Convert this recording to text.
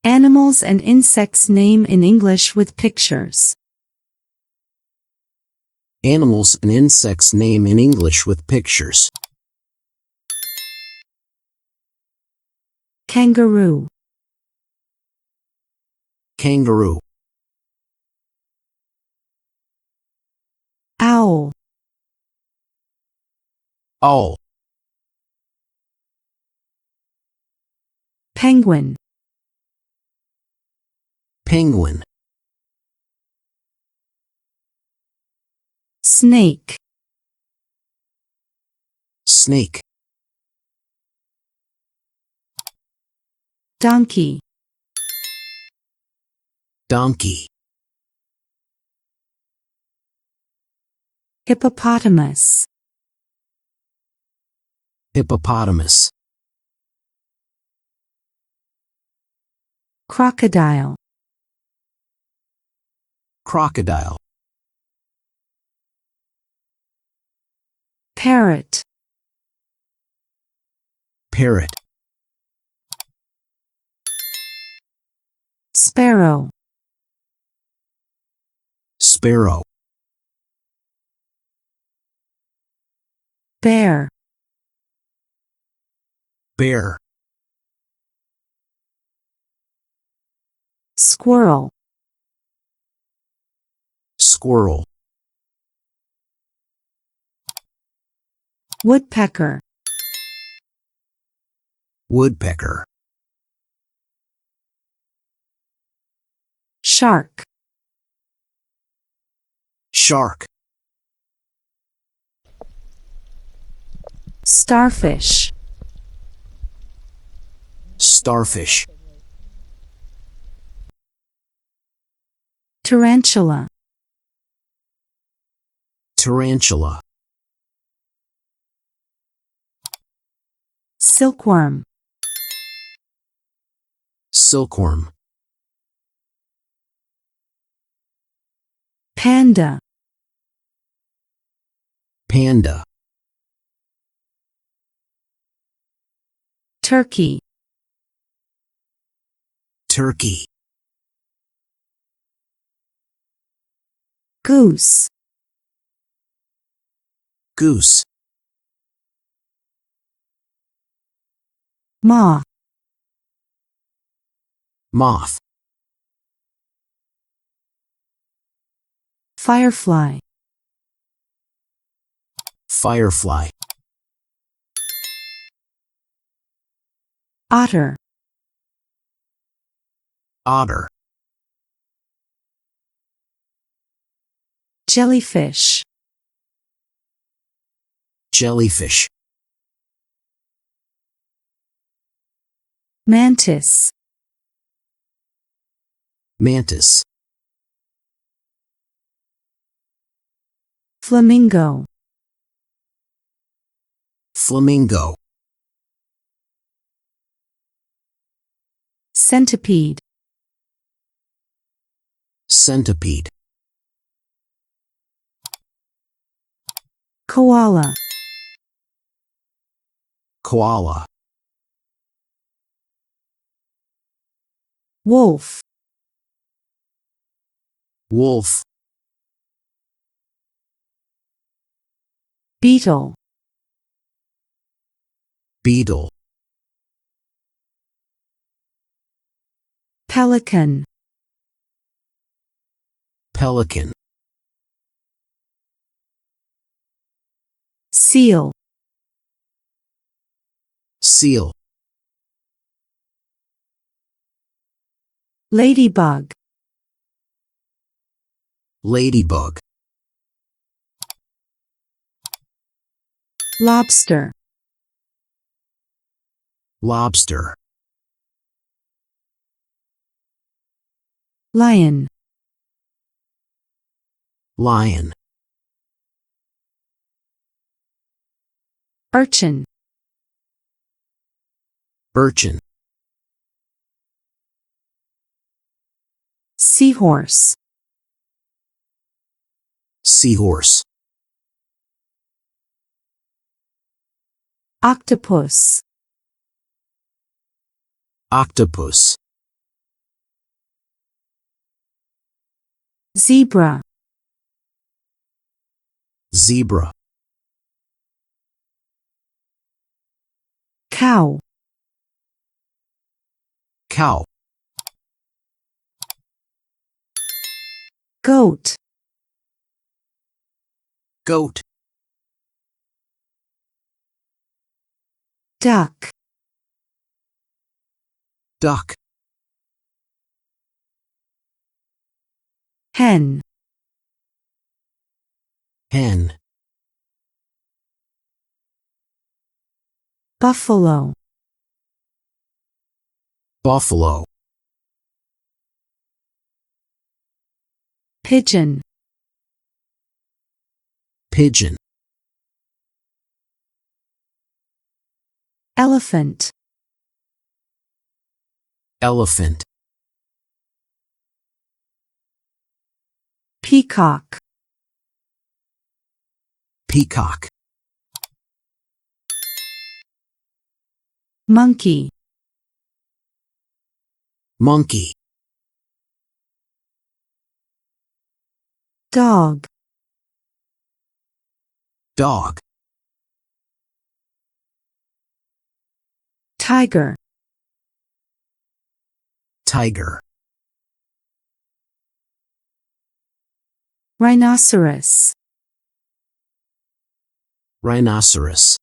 Animals and insects name in English with pictures. Animals and insects name in English with pictures. Kangaroo. Kangaroo. Owl. Owl. Penguin. Penguin. Snake. Snake. Donkey. Donkey. Hippopotamus. Hippopotamus. Crocodile. Crocodile. Parrot. Parrot. Sparrow. Sparrow. Bear. Bear. Squirrel. Squirrel. Woodpecker. Woodpecker. Shark. Shark. Starfish. Starfish. Tarantula. Tarantula. Silkworm. Silkworm. Panda. Panda. Turkey. Turkey. Goose. Goose. Moth. Moth. Firefly. Firefly. Otter. Otter. Jellyfish. Jellyfish. Mantis. Mantis. Flamingo. Flamingo. Centipede. Centipede. Koala. Koala. Wolf. Wolf. Beetle. Beetle. Pelican. Pelican. Seal. Seal. Ladybug. Ladybug. Lobster. Lobster. Lion. Lion. Urchin. Urchin. Seahorse. Seahorse. Octopus. Octopus. Zebra. Zebra. Cow. Cow. Goat. Goat. Duck. Duck. Hen. Hen. Buffalo. Buffalo. Pigeon. Pigeon. Elephant. Elephant. Peacock. Peacock. Monkey. Monkey. Dog. Dog. Tiger. Tiger. Rhinoceros. Rhinoceros.